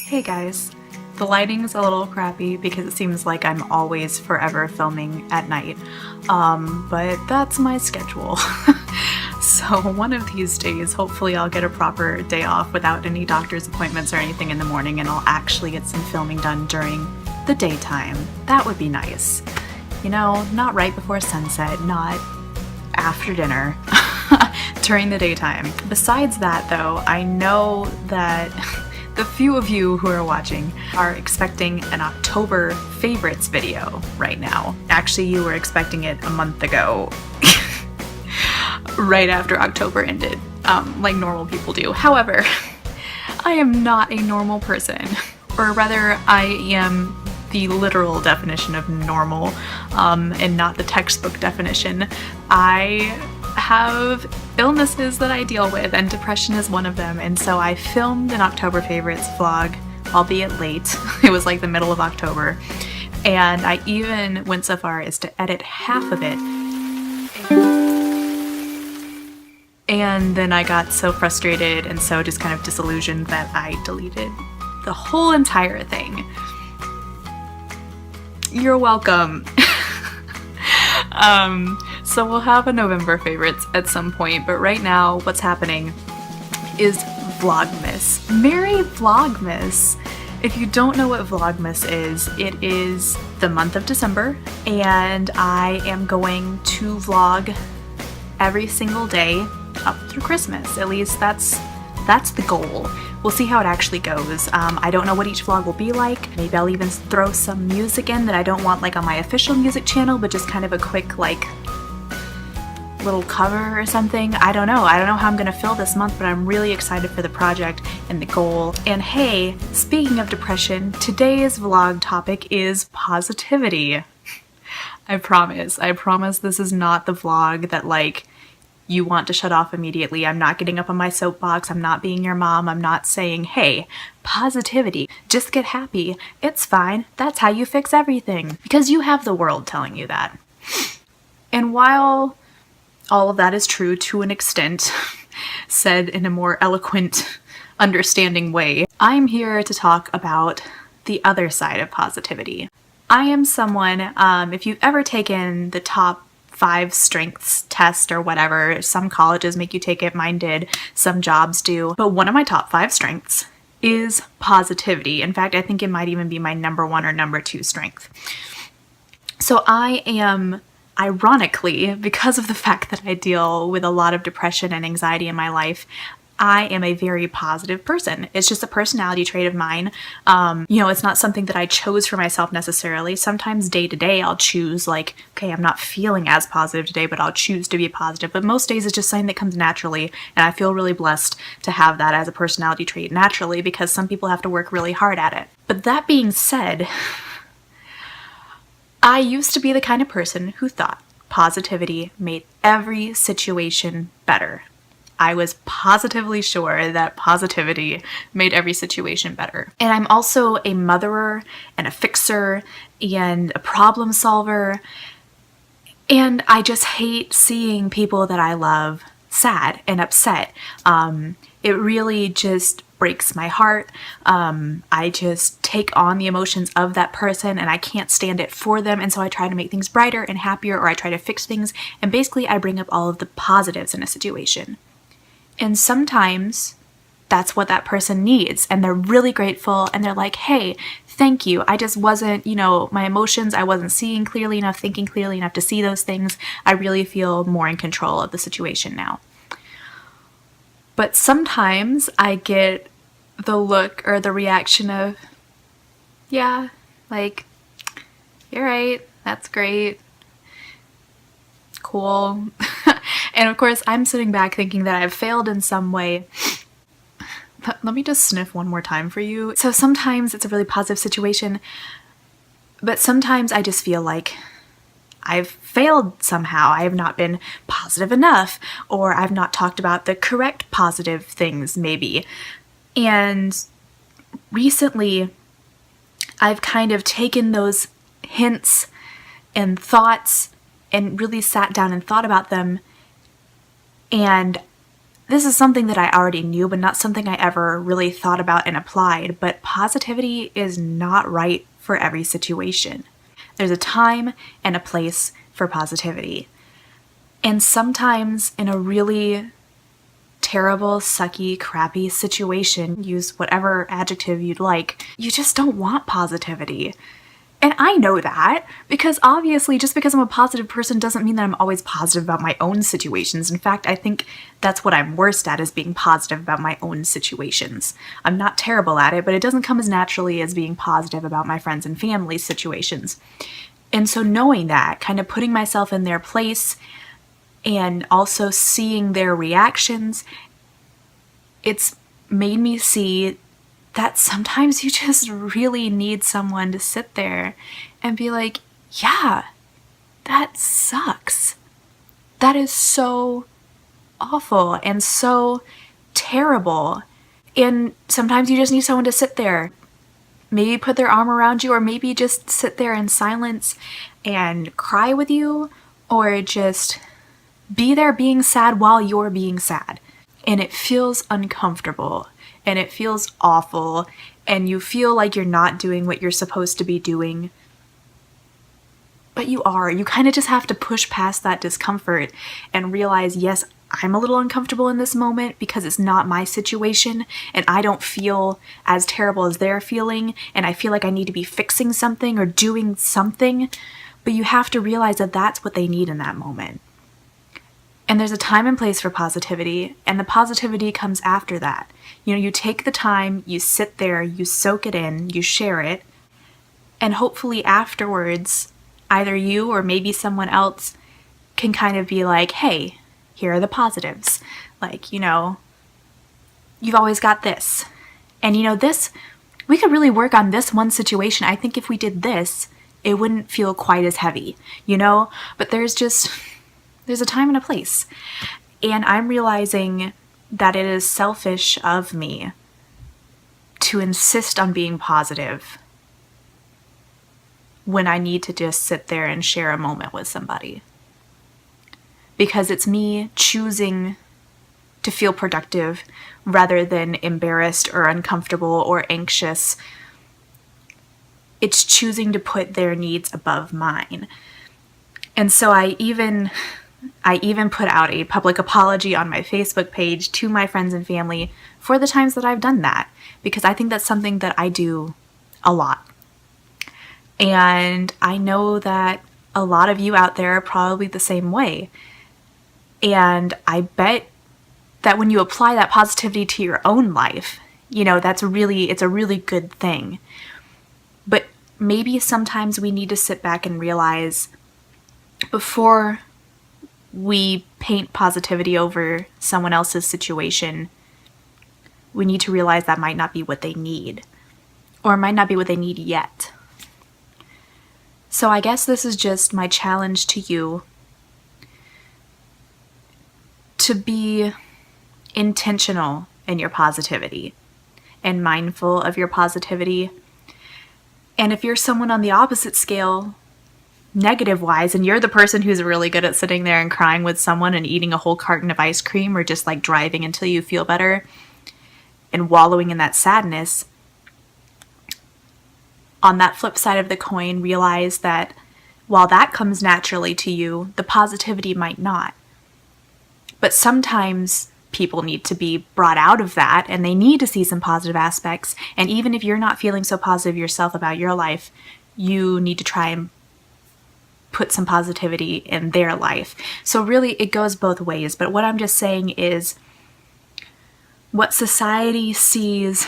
Hey guys. The lighting's a little crappy because it seems like I'm always forever filming at night, but that's my schedule. So one of these days, hopefully I'll get a proper day off without any doctor's appointments or anything in the morning, and I'll actually get some filming done during the daytime. That would be nice. You know, not right before sunset, not after dinner, during the daytime. Besides that though, I know that the few of you who are watching are expecting an October favorites video right now. Actually, you were expecting it a month ago, right after October ended, like normal people do. However, I am not a normal person, or rather, I am the literal definition of normal, and not the textbook definition. I have illnesses that I deal with, and depression is one of them, and so I filmed an October favorites vlog, albeit late. It was like the middle of October, and I even went so far as to edit half of it. And then I got so frustrated and so just kind of disillusioned that I deleted the whole entire thing. You're welcome. So we'll have a November favorites at some point, but right now what's happening is Vlogmas. Merry Vlogmas! If you don't know what Vlogmas is, it is the month of December, and I am going to vlog every single day up through Christmas. At least that's the goal. We'll see how it actually goes. I don't know what each vlog will be like. Maybe I'll even throw some music in that I don't want like on my official music channel, but just kind of a quick like little cover or something. I don't know how I'm gonna fill this month, but I'm really excited for the project and the goal. And hey, speaking of depression, today's vlog topic is positivity. I promise this is not the vlog that like you want to shut off immediately. I'm not getting up on my soapbox. I'm not being your mom. I'm not saying, hey, positivity, just get happy. It's fine. That's how you fix everything. Because you have the world telling you that. And while all of that is true to an extent, said in a more eloquent, understanding way, I'm here to talk about the other side of positivity. I am someone, if you've ever taken the top 5 strengths test or whatever, some colleges make you take it, mine did, some jobs do, but one of my top 5 strengths is positivity. In fact, I think it might even be my number 1 or number 2 strength. So I am, ironically, because of the fact that I deal with a lot of depression and anxiety in my life, I am a very positive person. It's just a personality trait of mine. You know, it's not something that I chose for myself necessarily. Sometimes day to day I'll choose like, okay, I'm not feeling as positive today, but I'll choose to be positive. But most days it's just something that comes naturally, and I feel really blessed to have that as a personality trait naturally, because some people have to work really hard at it. But that being said, I used to be the kind of person who thought positivity made every situation better. I was positively sure that positivity made every situation better. And I'm also a motherer and a fixer and a problem solver. And I just hate seeing people that I love sad and upset. It really just breaks my heart. I just take on the emotions of that person and I can't stand it for them. And so I try to make things brighter and happier, or I try to fix things. And basically I bring up all of the positives in a situation. And sometimes that's what that person needs, and they're really grateful, and they're like, hey, thank you. I just wasn't, you know, my emotions, I wasn't seeing clearly enough, thinking clearly enough to see those things. I really feel more in control of the situation now. But sometimes I get the look or the reaction of, yeah, like, you're right, that's great, cool. And of course, I'm sitting back thinking that I've failed in some way. Let me just sniff one more time for you. So sometimes it's a really positive situation, but sometimes I just feel like I've failed somehow. I have not been positive enough, or I've not talked about the correct positive things maybe. And recently, I've kind of taken those hints and thoughts and really sat down and thought about them. And this is something that I already knew, but not something I ever really thought about and applied. But positivity is not right for every situation. There's a time and a place for positivity. And sometimes in a really terrible, sucky, crappy situation, use whatever adjective you'd like, you just don't want positivity. And I know that, because obviously just because I'm a positive person doesn't mean that I'm always positive about my own situations. In fact, I think that's what I'm worst at, is being positive about my own situations. I'm not terrible at it, but it doesn't come as naturally as being positive about my friends and family situations. And so knowing that, kind of putting myself in their place and also seeing their reactions, it's made me see that sometimes you just really need someone to sit there and be like, yeah, that sucks. That is so awful and so terrible. And sometimes you just need someone to sit there, maybe put their arm around you, or maybe just sit there in silence and cry with you, or just be there being sad while you're being sad. And it feels uncomfortable. And it feels awful, and you feel like you're not doing what you're supposed to be doing. But you are. You kind of just have to push past that discomfort and realize, yes, I'm a little uncomfortable in this moment because it's not my situation, and I don't feel as terrible as they're feeling, and I feel like I need to be fixing something or doing something. But you have to realize that that's what they need in that moment. And there's a time and place for positivity, and the positivity comes after that. You know, you take the time, you sit there, you soak it in, you share it, and hopefully afterwards, either you or maybe someone else can kind of be like, hey, here are the positives. Like, you know, you've always got this. And you know, this, we could really work on this one situation. I think if we did this, it wouldn't feel quite as heavy, you know? But there's a time and a place. And I'm realizing that it is selfish of me to insist on being positive when I need to just sit there and share a moment with somebody. Because it's me choosing to feel productive rather than embarrassed or uncomfortable or anxious. It's choosing to put their needs above mine. And so I even put out a public apology on my Facebook page to my friends and family for the times that I've done that, because I think that's something that I do a lot. And I know that a lot of you out there are probably the same way. And I bet that when you apply that positivity to your own life, you know, it's a really good thing. But maybe sometimes we need to sit back and realize, before we paint positivity over someone else's situation, we need to realize that might not be what they need, or might not be what they need yet. So I guess this is just my challenge to you, to be intentional in your positivity and mindful of your positivity. And if you're someone on the opposite scale, negative wise, and you're the person who's really good at sitting there and crying with someone and eating a whole carton of ice cream, or just like driving until you feel better and wallowing in that sadness, on that flip side of the coin, realize that while that comes naturally to you, the positivity might not. But sometimes people need to be brought out of that, and they need to see some positive aspects. And even if you're not feeling so positive yourself about your life, you need to try and put some positivity in their life. So really, it goes both ways. But what I'm just saying is, what society sees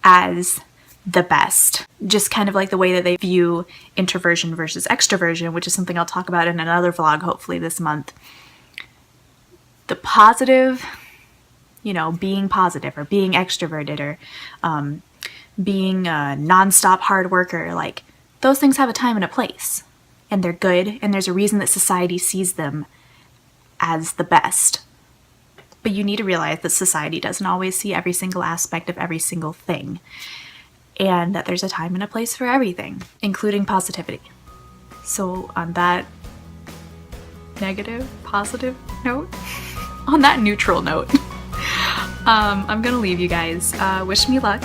as the best, just kind of like the way that they view introversion versus extroversion, which is something I'll talk about in another vlog hopefully this month. The positive, you know, being positive or being extroverted or being a nonstop hard worker, like, those things have a time and a place, and they're good, and there's a reason that society sees them as the best. But you need to realize that society doesn't always see every single aspect of every single thing, and that there's a time and a place for everything, including positivity. So on that negative, positive note, on that neutral note, I'm gonna leave you guys. Wish me luck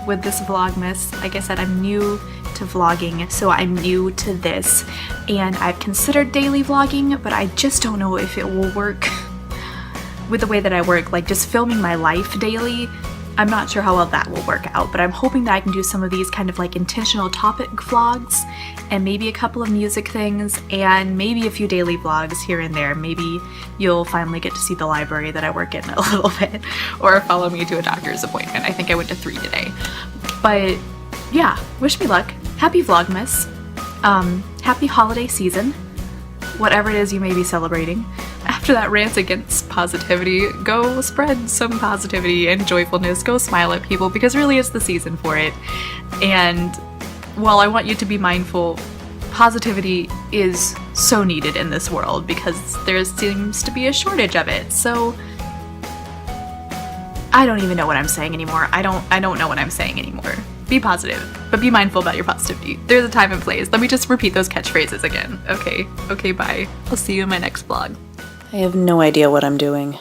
with this Vlogmas. Like I said, I'm new to vlogging, so I'm new to this, and I've considered daily vlogging, but I just don't know if it will work with the way that I work, like just filming my life daily. I'm not sure how well that will work out, but I'm hoping that I can do some of these kind of like intentional topic vlogs and maybe a couple of music things and maybe a few daily vlogs here and there. Maybe you'll finally get to see the library that I work in a little bit, or follow me to a doctor's appointment. I think I went to 3 today. But yeah, wish me luck. Happy Vlogmas. Happy holiday season. Whatever it is you may be celebrating. After that rant against positivity, go spread some positivity and joyfulness. Go smile at people, because really it's the season for it. And while I want you to be mindful, positivity is so needed in this world because there seems to be a shortage of it. So I don't even know what I'm saying anymore. I don't know what I'm saying anymore. Be positive, but be mindful about your positivity. There's a time and place. Let me just repeat those catchphrases again. Okay, bye. I'll see you in my next vlog. I have no idea what I'm doing.